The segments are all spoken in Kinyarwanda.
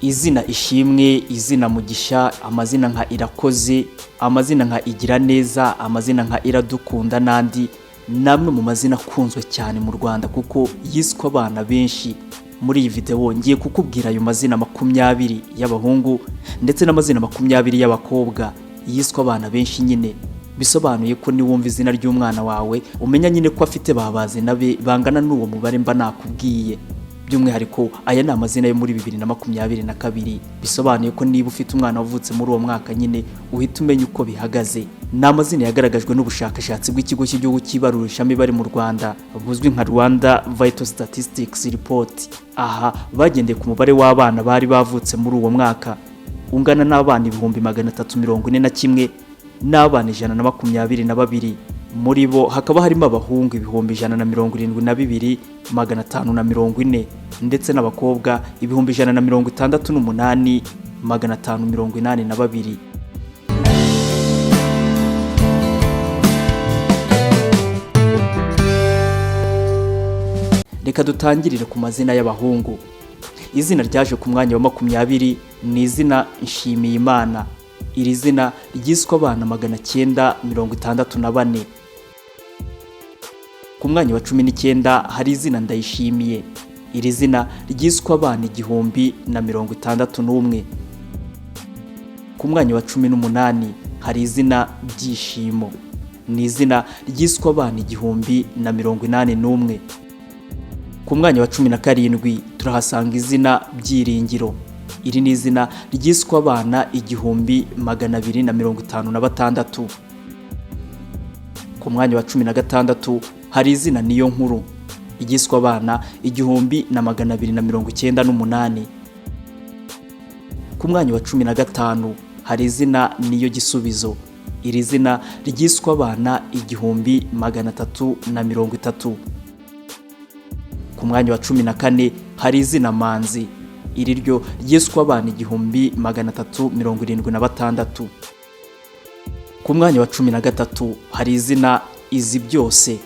izina Ishimwe, izina Mugisha, amazina nka Irakoze, amazina nka Igira Neza, amazina nka Iradukunda n'andi namwe mu mazina akunzwe cyane mu Rwanda kuko yiswe abana benshi. Muri iyi video ngiye kukubwira ayo mazina 20 y'abahungu ndetse n'amazina 20 y'abakobwa yiswe abana benshi nyine. Bisobanuye ko ni wumva izina ry'umwana wawe umenya nyine ko afite babazina be bangana n'uwo mubare mba nakubwiye. By'umwihariko aya ni amazina yo muri 2022. Bisobanuye ko niba ufite umwana wavutse muri uwo mwaka nyine uhita umenya uko bihagaze. Ni amazina yagaragajwe n'ubushakashatsi bw'ikigo cy'igihugu cy'ibarurishamibare mu Rwanda buzwi nka Rwanda Vital Statistics Report. Aha bagendeye ku mubare w'abana bari bavutse muri uwo mwaka ungana n'abana 341 n'abana 122. Muri bo hakaba harimo abahungu 172,540 ndetse n'abakobwa 168,582. Reka dutangirire ku mazina y'abahungu. Izina ryaje ku mwanya wa 20 ni izina Nshimiyimana. Iri zina ryiswe abana 964. Ku mwanya wa 19 hari izina Ndayishimiye. Iri zina ryiswe abana 1061. Ku mwanya wa 18 hari izina Byishimo. Ni izina ryiswe abana 1081. Ku mwanya wa 17 turahasanga izina Byiringiro. Iri ni izina ryiswe abana 1256. Ku mwanya wa 16 hari izina Niyo Nkuru. Igiswe abana 1298. Ku mwanya wa 15 hari izina Niyo Gisubizo. Iri zina ryiswe abana 1330. Ku mwanya wa 14 hari izina Manzi. Iri ryo ryiswe abana 1376. Ku mwanya wa 13 hari izina Izi Byose.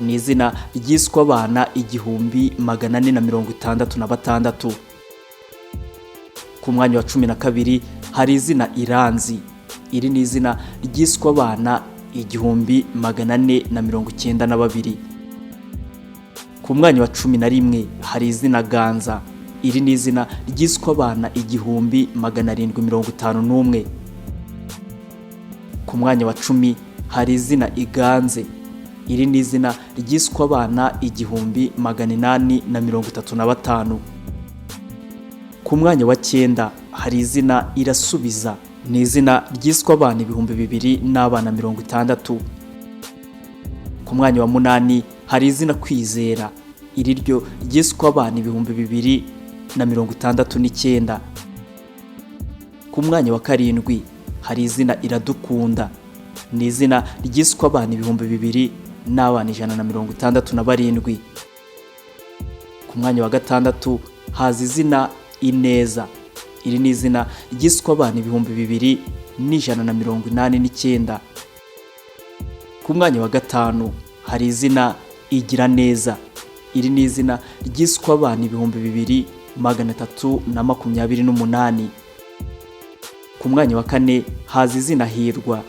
Ni izina ryiswe abana 1466. Ku mwanya wa 12 hari izina Iranzi. Iri ni izina ryiswe abana 1492. Ku mwanya wa 11 hari izina Ganza. Iri ni izina ryiswe abana 1751. Ku mwanya wa 10 hari izina Iganze. Iri ni izina ryiswe abana 1835. Ku mwanya wa 9 hari izina Irasubiza. Ni izina ryiswe abana 2000 n'abana 60. Ku mwanya wa 8 hari izina Kwizera. Iri ryo ryiswe abana 2069. Ku mwanya wa 7 hari izina Iradukunda. Ni izina ryiswe abana 2000 n'abana 167. Ku mwanya wa 6 haza izina Ineza. Iri ni izina ryiswe abana 2189. Ku mwanya wa 5 hari izina Igira Neza. Iri ni izina ryiswe abana 2328. Ku mwanya wa 4 haza izina Hirwa.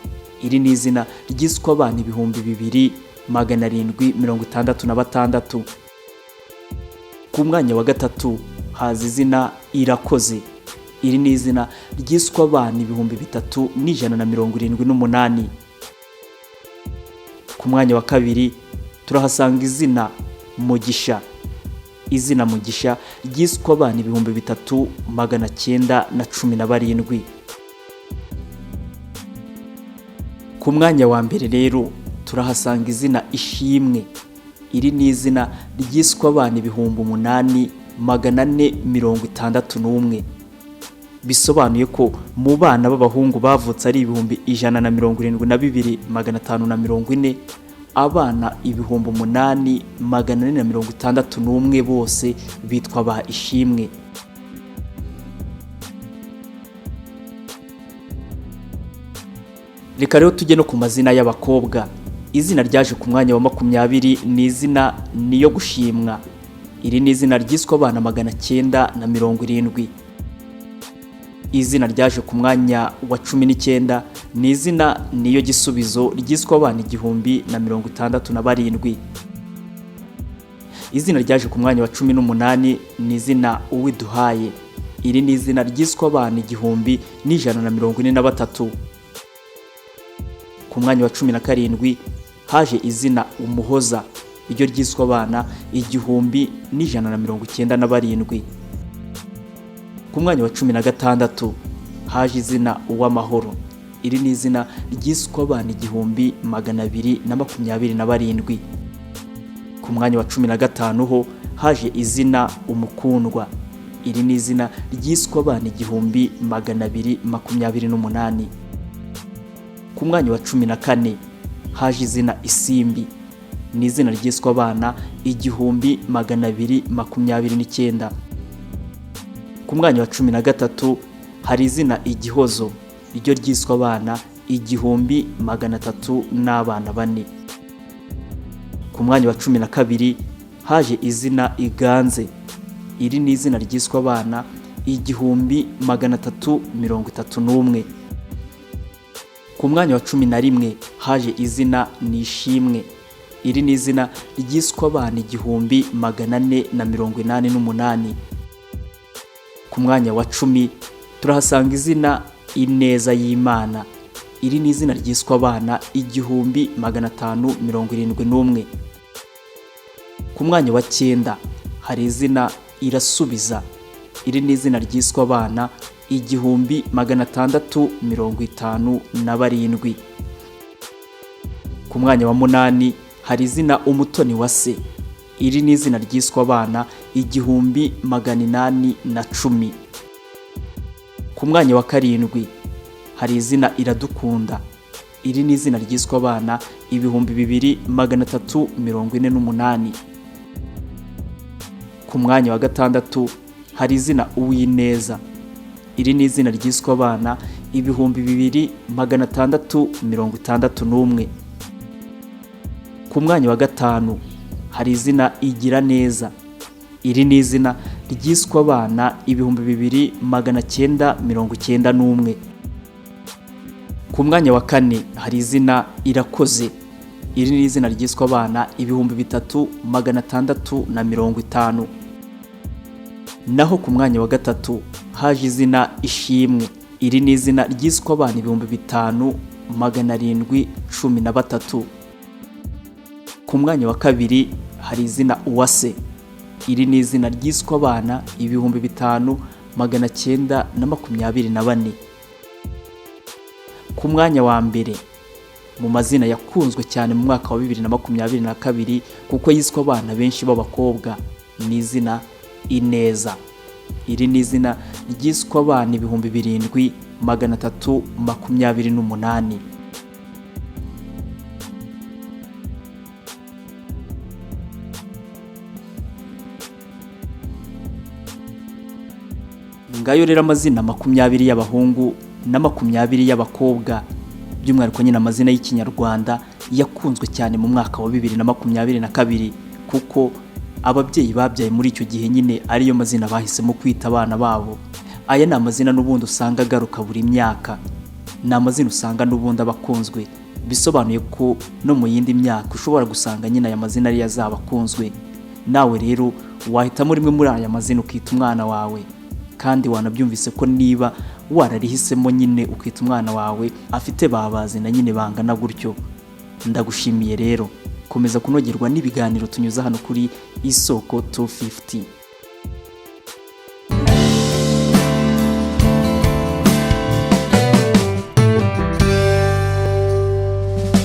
Iri ni izina ryiswe abana 2766. Ku mwanya wa 3 haza izina Irakoze. Iri ni izina ryiswe abana 3178. Ku mwanya wa 2 turahasanga izina Mugisha. Izina Mugisha ryiswe abana 3917. Ku mwanya wa mbere rero turahasanga izina Ishimwe. Iri ni izina ryiswe abana 8461. Bisobanuye ko mu bana b'abahungu bavutse ari 172,540, abana 8,461 bose bitwa ba Ishimwe. Reka rero tujye no ku mazina y'abakobwa. Izina ryaje ku mwanya wa 20 ni izina Niyo Gushimwa. Iri ni izina ryiswe abana 970. Izina ryaje ku mwanya wa 19 ni izina niyo gisubizo ryiswe abana 1067. Izina ryaje ku mwanya wa 18 ni izina Uwiduhaye. Iri ni izina ryiswe abana 1143. Ku mwanya wa 17 haje izina Umuhoza, iryo ryiswe abana 1197. Ku mwanya wa 16 haje izina Uwamahoro. Iri ni izina ryiswe abana 1227. Ku mwanya wa 15 ho haje izina Umukundwa. Iri ni izina ryiswe abana 1228. Ku mwanya wa 14 haje izina Isimbi. Ni izina ryiswe abana 1229. Ku mwanya wa 13 hari izina Igihozo, iryo ryiswe abana 1300 n'abana 4. Ku mwanya wa 12 haje izina Iganze. Iri ni izina ryiswe abana 1331. Ku mwanya wa 11 haje izina Nishimwe. Iri ni izina ryiswe abana 1488. Ku mwanya wa 10 turahasanga izina Ineza y'Imana. Iri ni izina ryiswe abana 1571. Ku mwanya wa 9 hari izina Irasubiza. Iri ni izina ryiswe abana 1657. Ku mwanya wa 8 hari izina Umutoni wa Se. Iri ni izina ryiswe abana 1810. Ku mwanya wa 7 hari izina Iradukunda. Iri ni izina ryiswe abana 2348. Ku mwanya wa 6 hari izina Uwineza. Iri ni izina ryiswe abana 2661. Ku mwanya wa 5 hari izina Igira Neza. Iri ni izina ryiswe abana 2991. Ku mwanya wa 4 hari izina Irakoze. Iri ni izina ryiswe abana 3650. Naho ku mwanya wa 3 haje izina Ishimwe. Iri ni izina ryiswe abana 5713. Ku mwanya wa 2 hari izina Uwase. Iri ni izina ryiswe abana 5924. Ku mwanya wa mbere mu mazina yakunzwe cyane mu mwaka wa 2022 kuko yiswe abana benshi b'abakobwa ni izina Ineza. Iri ni izina ryiswe abana 7328. Ngayo rero amazina 20 y'abahungu na 20 y'abakobwa, by'umwihariko nyine amazina y'Ikinyarwanda yakunzwe cyane mu mwaka wa 2022 kuko ababyeyi babyaye muri icyo gihe nyine ariyo mazina bahisemo kwita abana babo. Aya ni amazina n'ubundi usanga agaruka buri myaka. Ni amazina usanga n'ubundi abakunzwe, bisobanuye ko no mu yindi myaka ushobora gusanga nyine aya mazina ari yazabakunzwe. Nawe rero wahitamo rimwe muri aya mazina ukita umwana wawe, kandi wanabyumvise ko niba wararihisemo nyine ukita umwana wawe afite babazina nyine bangana gutyo. Ndagushimiye rero, komeza kunogerwa n'ibiganiro tunyuza hano kuri Isoko 250.